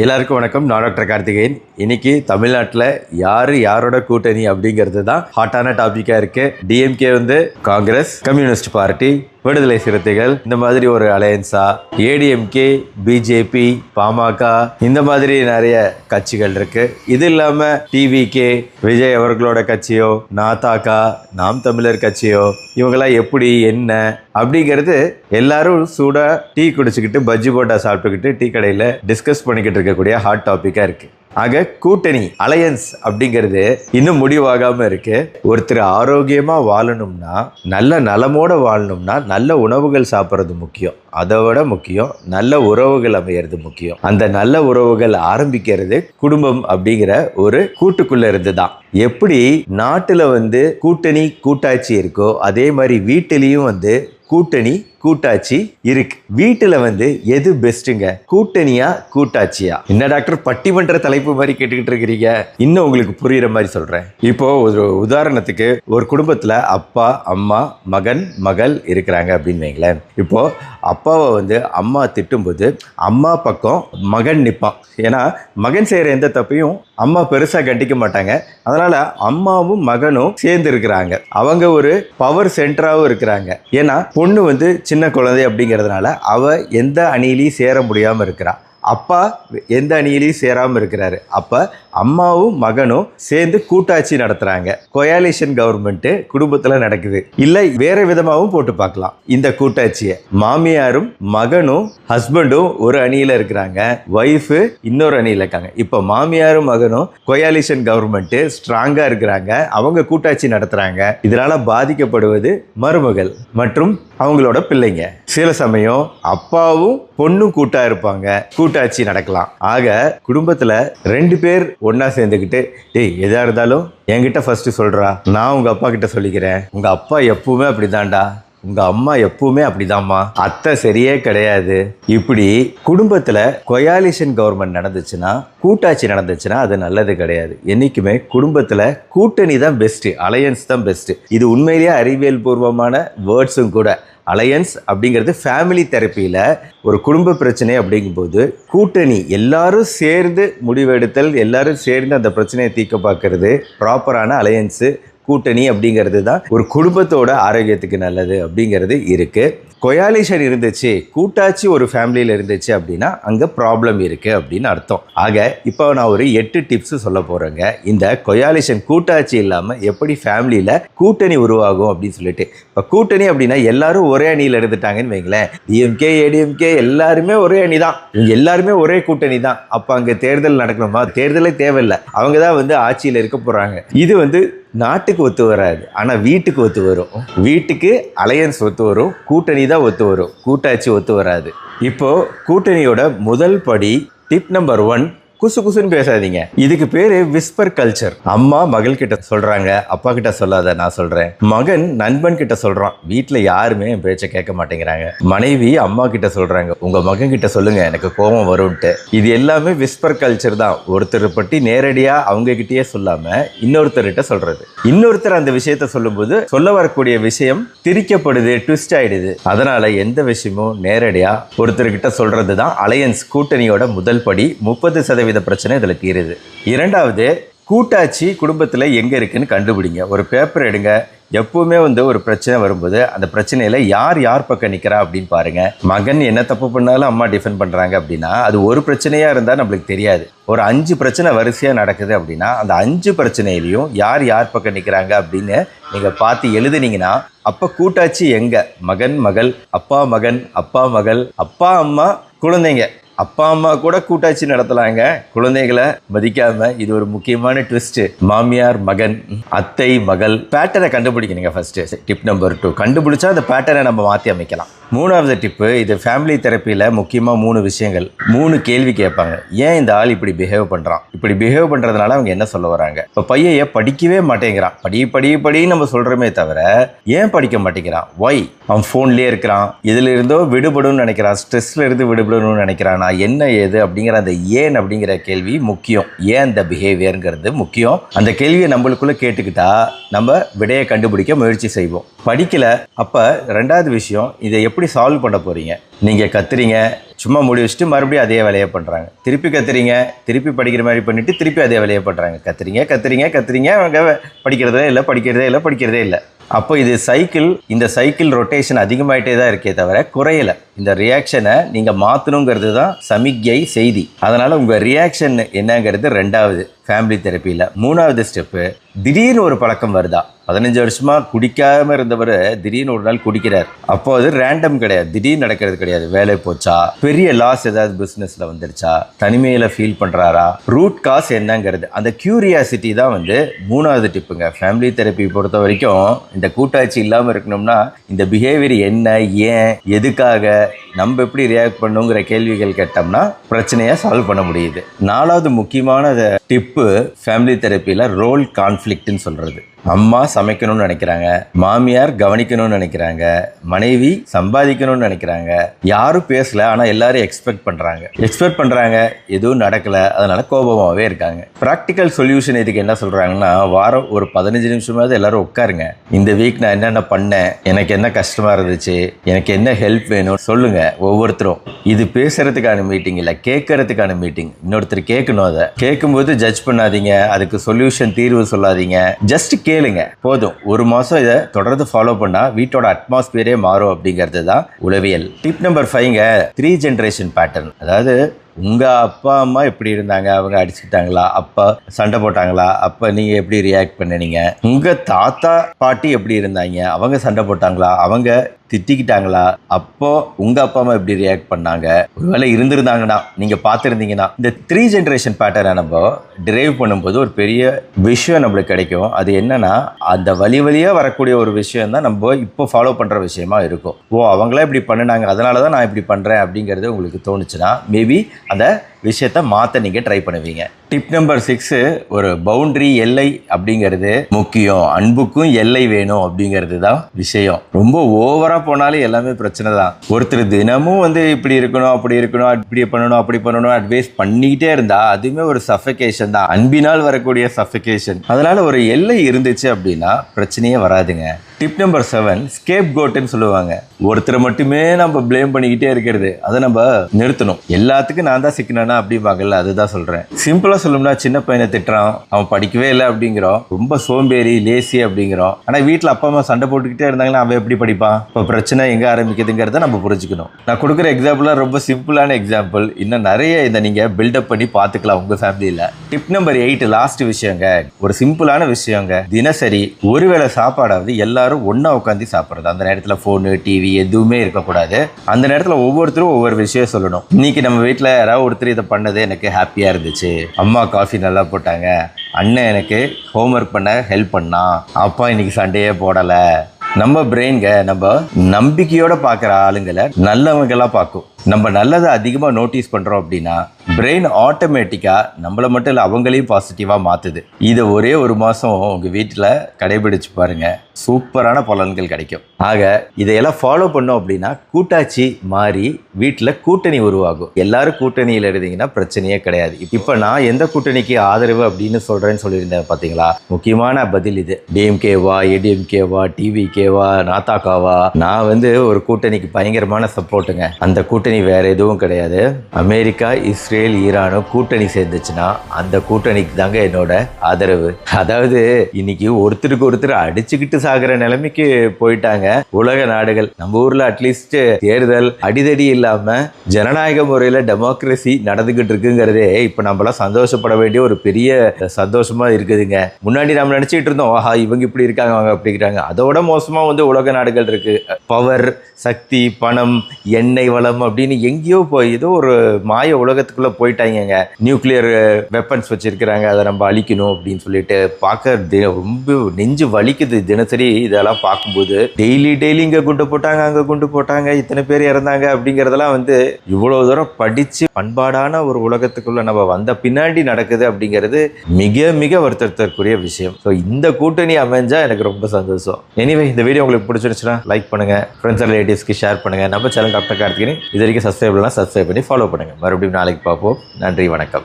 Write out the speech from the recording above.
எல்லாருக்கும் வணக்கம். நான் டாக்டர் கார்த்திகேயன். இன்னைக்கு தமிழ்நாட்டில் யாரோட கூட்டணி அப்படிங்கிறது தான் ஹாட்டான டாபிக்கா இருக்கு. டிஎம்கே காங்கிரஸ், கம்யூனிஸ்ட் பார்ட்டி, விடுதலை சிறுத்தைகள் இந்த மாதிரி ஒரு அலையன்ஸா, ஏடிஎம்கே, பிஜேபி, பாமக இந்த மாதிரி நிறைய கட்சிகள் இருக்கு. இது இல்லாம டிவிகே, விஜய் அவர்களோட கட்சியோ, நாதாகா, நாம் தமிழர் கட்சியோ, இவங்கெல்லாம் எப்படி என்ன அப்படிங்கிறது எல்லாரும் சூடா டீ குடிச்சுக்கிட்டு பஜ்ஜி போட்டா சாப்பிட்டுக்கிட்டு டீ கடையில் டிஸ்கஸ் பண்ணிக்கிட்டு இருக்கக்கூடிய ஹாட் டாபிக்கா இருக்கு. ஆக கூட்டணி அலையன்ஸ் அப்படிங்கிறது இன்னும் முடிவாகாம இருக்கு. ஒருத்தர் ஆரோக்கியமா வாழணும்னா, நல்ல நலமோட வாழணும்னா நல்ல உணவுகள் சாப்பிட்றது முக்கியம். அதை விட முக்கியம் நல்ல உறவுகள் அமையிறது முக்கியம். அந்த நல்ல உறவுகள் ஆரம்பிக்கிறது குடும்பம் அப்படிங்கிற ஒரு கூட்டுக்குள்ள இருந்து தான். எப்படி நாட்டுல கூட்டணி கூட்டாட்சி இருக்கோ அதே மாதிரி வீட்டிலையும் கூட்டணி கூட்டாட்சி இருக்கு. வீட்டுல எது பெஸ்ட்டுங்க, கூட்டணியா கூட்டாட்சியா? என்ன டாக்டர் பட்டிமன்ற தலைப்பு மாதிரி கேட்டுக்கிட்டு இருக்கிறீங்க? இன்னும் உங்களுக்கு புரியுற மாதிரி சொல்றேன். இப்போ ஒரு உதாரணத்துக்கு, ஒரு குடும்பத்துல அப்பா, அம்மா, மகன், மகள் இருக்கிறாங்க அப்படின்னு வைங்களேன். இப்போ அப்பாவை அம்மா திட்டும்போது அம்மா பக்கம் மகன் நிற்பான். ஏன்னா மகன் செய்யற எந்த தப்பையும் அம்மா பெருசா கண்டிக்க மாட்டாங்க. அதனால அம்மாவும் மகனும் சேர்ந்து இருக்கிறாங்க. அவங்க ஒரு பவர் சென்டராகவும் இருக்கிறாங்க. ஏன்னா பொண்ணு சின்ன குழந்தை அப்படிங்கிறதுனால அவ எந்த அணியிலையும் சேர முடியாம இருக்கிறா. அப்பா எந்த அணியிலையும் சேராமல் இருக்கிறாரு. அப்போ அம்மாவும் மகனும் சேர்ந்து கூட்டாட்சி நடத்துகிறாங்க. கொயாலிஷன் கவர்மெண்ட்டு குடும்பத்தில் நடக்குது. இல்லை வேற விதமாகவும் போட்டு பார்க்கலாம் இந்த கூட்டாட்சியை. மாமியாரும் மகனும் ஹஸ்பண்டும் ஒரு அணியில் இருக்கிறாங்க, ஒய்ஃபு இன்னொரு அணியில் இருக்காங்க. இப்போ மாமியாரும் மகனும் கொயாலிஷன் கவர்மெண்ட்டு ஸ்ட்ராங்காக இருக்கிறாங்க. அவங்க கூட்டாட்சி நடத்துகிறாங்க. இதனால் பாதிக்கப்படுவது மருமகள் மற்றும் அவங்களோட பிள்ளைங்க. சில சமயம் அப்பாவும் பொண்ணும் கூட்டா இருப்பாங்க, கூட்டாட்சி நடக்கலாம். ஆக குடும்பத்துல 2 பேர் ஒன்னா சேர்ந்துக்கிட்டு, டேய் எதா இருந்தாலும் என்கிட்ட ஃபர்ஸ்ட் சொல்றா, நான் உங்க அப்பா கிட்ட சொல்லிக்கிறேன். உங்க அப்பா எப்பவுமே அப்படிதான்டா, உங்க அம்மா எப்பவுமே அப்படிதாம்மா, அத்தை சரியே கிடையாது. இப்படி குடும்பத்துல கொயாலிஷன் கவர்மெண்ட் நடந்துச்சுன்னா, கூட்டாட்சி நடந்துச்சுன்னா அது நல்லது கிடையாது. என்னைக்குமே குடும்பத்துல கூட்டணி தான் பெஸ்ட், அலையன்ஸ் தான் பெஸ்ட். இது உண்மையிலேயே அறிவியல் பூர்வமான வேர்ட்ஸும் கூட. அலையன்ஸ் அப்படிங்கிறது ஃபேமிலி தெரப்பியில் ஒரு குடும்ப பிரச்சனை அப்படிங்கும்போது கூட்டணி, எல்லாரும் சேர்ந்து முடிவெடுத்தல், எல்லாரும் சேர்ந்து அந்த பிரச்சனையை தீர்க்க பார்க்கறது ப்ராப்பரான அலையன்ஸு, கூட்டணி அப்படிங்கிறது தான் ஒரு குடும்பத்தோட ஆரோக்கியத்துக்கு நல்லது அப்படிங்கிறது இருக்கு. கொயாலிஷன் இருந்துச்சு, கூட்டாட்சி ஒரு ஃபேமிலியில் இருந்துச்சு அப்படின்னா அங்கே ப்ராப்ளம் இருக்குது அப்படின்னு அர்த்தம். ஆக இப்போ நான் ஒரு 8 டிப்ஸ் சொல்ல போகிறேங்க. இந்த கொயாலிஷன் கூட்டாட்சி இல்லாமல் எப்படி ஃபேமிலியில் கூட்டணி உருவாகும் அப்படின்னு சொல்லிட்டு. இப்போ கூட்டணி அப்படின்னா எல்லாரும் ஒரே அணியில் இருந்துட்டாங்கன்னு வைங்களேன். டிஎம்கே, ஏடிஎம்கே எல்லாருமே ஒரே அணி தான், இவங்க எல்லாருமே ஒரே கூட்டணி தான். அப்போ அங்கே தேர்தல் நடக்கணுமா? தேர்தலே தேவையில்லை, அவங்க தான் ஆட்சியில் இருக்க போகிறாங்க. இது நாட்டுக்கு ஒத்து வராது, ஆனால் வீட்டுக்கு ஒத்து வரும். வீட்டுக்கு அலையன்ஸ் ஒத்து வரும், கூட்டணி தான் ஒத்து வரும், கூட்டாட்சி ஒத்து வராது. இப்போ கூட்டணியோட முதல் படி, டிப் நம்பர் 1, குசு குசுன்னு பேசாதீங்க. இதுக்கு பேரு விஸ்பர் கல்ச்சர். அம்மா மகள் கிட்ட சொல்றாங்க, அப்பா கிட்ட சொல்லாத நான் சொல்றேன். மகன் நண்பன் கிட்ட சொல்றான், வீட்டுல யாருமே என் பேச்ச கேட்க மாட்டேங்கிறாங்க. மனைவி அம்மா கிட்ட சொல்றாங்க, உங்க மகன் கிட்ட சொல்லுங்க எனக்கு கோபம் வரும்ட்டு. இது எல்லாமே விஸ்பர் கல்ச்சர் தான். ஒருத்தர் பற்றி நேரடியா அவங்க கிட்டயே சொல்லாம இன்னொருத்தர்கிட்ட சொல்றது. இன்னொருத்தர் அந்த விஷயத்த சொல்லும்போது சொல்ல வரக்கூடிய விஷயம் திரிக்கப்படுது, ட்விஸ்ட் ஆயிடுது. அதனால எந்த விஷயமும் நேரடியா ஒருத்தர்கிட்ட சொல்றது தான் அலையன்ஸ், கூட்டணியோட முதல் படி. 30% பிரச்சனை இதுல தீருது. இரண்டாவது, கூட்டாட்சி குடும்பத்துல எங்க இருக்குன்னு கண்டுபிடிங்க. ஒரு பேப்பர் எடுங்க. எப்பவுமே ஒரு பிரச்சனை வரும்போது அந்த பிரச்சனையில யார் பக்கம் நிக்கிறா அப்படின்னு பாருங்க. மகன் என்ன தப்பு பண்ணாலும் அம்மா டிஃபெண்ட் பண்றாங்க அப்படின்னா அது ஒரு பிரச்சனையா இருந்தா நம்மளுக்கு தெரியாது. ஒரு 5 பிரச்சனை வரிசையா நடக்குது அப்படின்னா அந்த 5 பிரச்சனையிலையும் யார் பக்கம் நிக்கிறாங்க அப்படின்னு நீங்க பார்த்து எழுதுனீங்கன்னா அப்ப கூட்டாட்சி எங்க? மகன் மகள், அப்பா மகன், அப்பா மகள், அப்பா அம்மா, குழந்தைங்க. அப்பா அம்மா கூட கூட்டாட்சி நடத்தலாங்க, குழந்தைகளை மதிக்காம. இது ஒரு முக்கியமான ட்விஸ்ட். மாமியார் மகன், அத்தை மகள். பேட்டர்னை கண்டுபிடிக்கணுங்க ஃபர்ஸ்ட். டிப் நம்பர் 2, கண்டுபிடிச்சா அந்த பேட்டர்னை நம்ம மாற்றி அமைக்கலாம். 3வது டிப்பு, இது ஃபேமிலி தெரப்பியில் முக்கியமாக 3 விஷயங்கள். 3 கேள்வி கேட்பாங்க. ஏன் இந்த ஆள் இப்படி பிஹேவ் பண்ணுறான்? இப்படி பிஹேவ் பண்ணுறதுனால அவங்க என்ன சொல்ல வராங்க? இப்போ பையன் படிக்கவே மாட்டேங்கிறான், படி நம்ம சொல்கிறோமே தவிர ஏன் படிக்க மாட்டேங்கிறான்? ஒய்? அவன் ஃபோன்லேயே இருக்கிறான், இதில் இருந்தோ விடுபடும்னு நினைக்கிறான், ஸ்ட்ரெஸ்ல இருந்து விடுபடணும்னு நினைக்கிறான். என்ன ஏது அப்படிங்கிற அந்த ஏன் அப்படிங்கிற கேள்வி முக்கியம். ஏன் இந்த பிஹேவியருங்கிறது முக்கியம். அந்த கேள்வியை நம்மளுக்குள்ள கேட்டுக்கிட்டா நம்ம விடையை கண்டுபிடிக்க முயற்சி செய்வோம். படிக்கல, அப்ப 2வது விஷயம், இதை எப்படி சால்வ் பண்ண போறீங்க? நீங்க கத்துறீங்க, சும்மா மூடி வச்சுட்டு மறுபடியும் அதே வேலையை பண்ணுறாங்க. திருப்பி கத்துறீங்க, திருப்பி படிக்கிற மாதிரி பண்ணிவிட்டு திருப்பி அதே வேலையை பண்ணுறாங்க. கத்துறீங்க அவங்க படிக்கிறதே இல்லை. அப்போ இது சைக்கிள், இந்த சைக்கிள் ரொட்டேஷன் அதிகமாகிட்டே தான் இருக்கே தவிர குறையலை. இந்த ரியாக்ஷனை நீங்கள் மாற்றணுங்கிறது தான் சமிக்ஞை செய்தி. அதனால் உங்கள் ரியாக்ஷன் என்னங்கிறது 2வது ஃபேமிலி தெரப்பியில். 3வது ஸ்டெப்பு, திடீர்னு ஒரு பழக்கம் வருதா. 15 வருஷமாக குடிக்காமல் இருந்தவர் திடீர்னு ஒரு நாள் குடிக்கிறார். அப்போ அது ரேண்டம் கிடையாது, திடீர்னு நடக்கிறது கிடையாது. வேலை போச்சா, பெரிய லாஸ் ஏதாவது பிஸ்னஸில் வந்துருச்சா, தனிமையில் ஃபீல் பண்ணுறாரா, ரூட் காஸ் என்னங்கிறது அந்த கியூரியாசிட்டி தான் 3வது டிப்புங்க. ஃபேமிலி தெரப்பி பொறுத்த வரைக்கும் இந்த கூட்டாட்சி இல்லாமல் இருக்கணும்னா இந்த பிஹேவியர் என்ன, ஏன், எதுக்காக, நம்ம எப்படி ரியாக்ட் பண்ணுங்கிற கேள்விகள் கேட்டோம்னா பிரச்சனையை சால்வ் பண்ண முடியுது. 4வது முக்கியமான டிப்பு ஃபேமிலி தெரப்பியில் ரோல் கான்ஃப்ளிக்ட்னு சொல்கிறது. அம்மா சமைக்கணும்னு நினைக்கிறாங்க, மாமியார் கவனிக்கணும்னு நினைக்கிறாங்க, மனைவி சம்பாதிக்கணும்னு நினைக்கிறாங்க. யாரும் பேசல, ஆனால் எல்லாரும் எக்ஸ்பெக்ட் பண்ணுறாங்க. எதுவும் நடக்கலை, அதனால கோபமாகவே இருக்காங்க. ப்ராக்டிக்கல் சொல்யூஷன் இதுக்கு என்ன சொல்கிறாங்கன்னா, வாரம் ஒரு 15 நிமிஷமாவது எல்லாரும் உட்காருங்க. இந்த வீக் நான் என்னென்ன பண்ணேன், எனக்கு என்ன கஷ்டமாக இருந்துச்சு, எனக்கு என்ன ஹெல்ப் வேணும் சொல்லுங்க. ஒவ்வொருத்தரும் இது பேசுறதுக்கான மீட்டிங் இல்லை, கேட்கறதுக்கான மீட்டிங். இன்னொருத்தர் கேட்கணும். அதை கேட்கும்போது ஜட்ஜ் பண்ணாதீங்க, அதுக்கு சொல்யூஷன் தீர்வு சொல்லாதீங்க, ஜஸ்ட் கேளுங்க போதும். 1 மாதம் இதை தொடர்ந்து ஃபாலோ பண்ணால் வீட்டோட அட்மாஸ்பியரே மாறும் அப்படிங்கிறது தான் உளவியல். டிப் நம்பர் 5ங்க, 3 ஜென்ரேஷன் பேட்டர்ன். அதாவது உங்கள் அப்பா அம்மா எப்படி இருந்தாங்க, அவங்க அடிச்சுக்கிட்டாங்களா, அப்பா சண்டை போட்டாங்களா, அப்போ நீங்கள் எப்படி ரியாக்ட் பண்ணினீங்க, உங்கள் தாத்தா பாட்டி எப்படி இருந்தாங்க, அவங்க சண்டை போட்டாங்களா, அவங்க திட்டிக்கிட்டாங்களா, அப்போ உங்கள் அப்பா அம்மா எப்படி ரியாக்ட் பண்ணாங்க, ஒருவேளை இருந்திருந்தாங்கன்னா நீங்கள் பார்த்துருந்தீங்கன்னா. இந்த 3 ஜென்ரேஷன் பேட்டர்னை நம்ம டிரைவ் பண்ணும்போது ஒரு பெரிய விஷயம் நம்மளுக்கு கிடைக்கும். அது என்னன்னா, அந்த வழியாக வரக்கூடிய ஒரு விஷயம் தான் நம்ம இப்போ ஃபாலோ பண்ணுற விஷயமா இருக்கும். அவங்களாம் இப்படி பண்ணினாங்க, அதனால தான் நான் இப்படி பண்ணுறேன் அப்படிங்கிறது உங்களுக்கு தோணுச்சுன்னா மேபி அந்த விஷயத்தை மாற்ற நீங்கள் ட்ரை பண்ணுவீங்க. டிப் நம்பர் 6, ஒரு பவுண்ட்ரி, எல்லை அப்படிங்கிறது முக்கியம். அன்புக்கும் எல்லை வேணும் அப்படிங்கிறது தான் விஷயம். ரொம்ப ஓவராக போனாலும் எல்லாமே பிரச்சனை தான். ஒருத்தர் தினமும் இப்படி இருக்கணும், அப்படி இருக்கணும், இப்படி பண்ணணும், அப்படி பண்ணணும் அட்வைஸ் பண்ணிக்கிட்டே இருந்தா அதுவுமே ஒரு சஃபகேஷன் தான், அன்பினால் வரக்கூடிய சஃபகேஷன். அதனால ஒரு எல்லை இருந்துச்சு அப்படின்னா பிரச்சனையே வராதுங்க. டிப் நம்பர் 7, ஸ்கேப் கோட்டுன்னு சொல்லுவாங்க. ஒருத்தரை மட்டுமே நம்ம பிளேம் பண்ணிக்கிட்டே இருக்கிறது, அதை நம்ம நிறுத்தணும். எல்லாத்துக்கும் நான் தான் சிக்கனா அப்படிம்பாங்கல்ல, அதுதான் சொல்கிறேன். சிம்பிளாக சொல்லணும்னா, சின்ன பையனை திட்டுறான், அவன் படிக்கவே இல்லை அப்படிங்கிறோம், ரொம்ப சோம்பேறி லேசி அப்படிங்கிறோம். ஆனால் வீட்டில் அப்பா அம்மா சண்டை போட்டுக்கிட்டே இருந்தாங்கன்னா அவன் எப்படி படிப்பான்? இப்போ பிரச்சனை எங்கே ஆரம்பிக்குதுங்கிறத நம்ம புரிஞ்சுக்கணும். நான் கொடுக்குற எக்ஸாம்பிளாக ரொம்ப சிம்பிளான எக்ஸாம்பிள், இன்னும் நிறைய இதை நீங்கள் பில்டப் பண்ணி பார்த்துக்கலாம் உங்கள் ஃபேமிலியில். டிப் நம்பர் 8, லாஸ்ட் விஷயங்க, ஒரு சிம்பிளான விஷயங்க. தினசரி ஒருவேளை சாப்பாடாவது எல்லாரும் ஒண்ணா உட்காந்து சாப்பிட்றது. அந்த நேரத்தில் ஃபோனு, டிவி எதுவுமே இருக்கக்கூடாது. அந்த நேரத்தில் ஒவ்வொருத்தரும் ஒவ்வொரு விஷயம் சொல்லணும். இன்னைக்கு நம்ம வீட்டில் யாராவது ஒருத்தர் இதை பண்ணது எனக்கு ஹாப்பியாக இருந்துச்சு, அம்மா காஃபி நல்லா போட்டாங்க, அண்ணன் எனக்கு ஹோம்ஒர்க் பண்ண ஹெல்ப் பண்ணா, அப்பா இன்னைக்கு சண்டையே போடலை. நம்ம பிரெயின்க நம்ம நம்பிக்கையோட பார்க்குற ஆளுங்களை நல்லவங்களாக பார்க்கும். நம்ம நல்லதை அதிகமாக நோட்டீஸ் பண்ணுறோம் அப்படின்னா பிரெயின் ஆட்டோமேட்டிக்காக நம்மளை மட்டும் இல்லை அவங்களையும் பாசிட்டிவாக மாற்றுது. இதை ஒரே 1 மாதம் உங்கள் வீட்டில் கடைபிடிச்சு பாருங்கள், சூப்பரான பலன்கள் கிடைக்கும். ஆக இதையெல்லாம் ஃபாலோ பண்ணோம் அப்படின்னா கூட்டாட்சி மாறி வீட்டில் கூட்டணி உருவாகும். எல்லாரும் கூட்டணியில் இருந்தீங்கன்னா பிரச்சனையே கிடையாது. இப்போ நான் எந்த கூட்டணிக்கு ஆதரவு அப்படின்னு சொல்கிறேன்னு சொல்லியிருந்தேன் பார்த்தீங்களா? முக்கியமான பதில் இது. டிஎம்கேவா, ஏடிஎம்கேவா, டிவிகேவா, நாத்தாக்காவா? நான் ஒரு கூட்டணிக்கு பயங்கரமான சப்போர்ட்டுங்க. அந்த கூட்டணி வேற எதுவும் கிடையாது. அமெரிக்கா, இஸ்ரேல், ஈரானும் கூட்டணி சேர்ந்துச்சுன்னா அந்த கூட்டணிக்கு தாங்க என்னோட ஆதரவு. அதாவது இன்னைக்கு ஒருத்தருக்கு ஒருத்தர் அடிச்சுக்கிட்டு சாகிற நிலைமைக்கு போயிட்டாங்க உலக நாடுகள். நம்ம ஊர்ல அட்லீஸ்ட் தேர்தல் அடிதடி இல்லாம ஜனநாயக முறையில டெமோக்ரஸி நடந்துகிட்டு இருக்குங்கிறதே இப்ப நம்மளாம் சந்தோஷப்பட வேண்டிய ஒரு பெரிய சந்தோஷமா இருக்குதுங்க. முன்னாடி நம்ம நினைச்சிட்டு இருந்தோம், ஆஹா இவங்க இப்படி இருக்காங்க, அவங்க அப்படி இருக்காங்க. அதோட மோசமா உலக நாடுகள் இருக்கு. பவர், சக்தி, பணம், எண்ணெய் வளம் அப்படின்னு எங்கேயோ போய் ஏதோ ஒரு மாய உலகத்துக்குள்ள போயிட்டாங்க. நியூக்ளியர் வெப்பன்ஸ் வச்சிருக்கிறாங்க, அதை நம்ம அழிக்கணும் அப்படின்னு சொல்லிட்டு பார்க்க ரொம்ப நெஞ்சு வலிக்குது. தினசரி இதெல்லாம் பார்க்கும்போது டெய்லி இங்க குண்டு போட்டாங்க, அங்க குண்டு போட்டாங்க, இத்தனை பேர் இறந்தாங்க அப்படிங்கறதெல்லாம் இவ்வளவு தூரம் படிச்சு பண்பாடான ஒரு உலகத்துக்குள்ள நம்ம வந்த பின்னாடி நடக்குது அப்படிங்கிறது மிக மிக வருத்தத்திற்குரிய விஷயம். ஸோ இந்த கூட்டணி அமைஞ்சா எனக்கு ரொம்ப சந்தோஷம். எனிவே இந்த வீடியோ உங்களுக்கு பிடிச்சிருந்துச்சுன்னா லைக் பண்ணுங்க, ஃப்ரெண்ட்ஸ் அண்ட் ரிலேட்டிவ்ஸ்க்கு ஷேர் பண்ணுங்க. நம்ம சேனல் டாக்டர் கார்த்திகேயன் இது வரைக்கும் சப்ஸ்கிரைப் பண்ணி ஃபாலோ பண்ணுங்க. மறுபடியும் நாளைக்கு பார்ப்போம். நன்றி, வணக்கம்.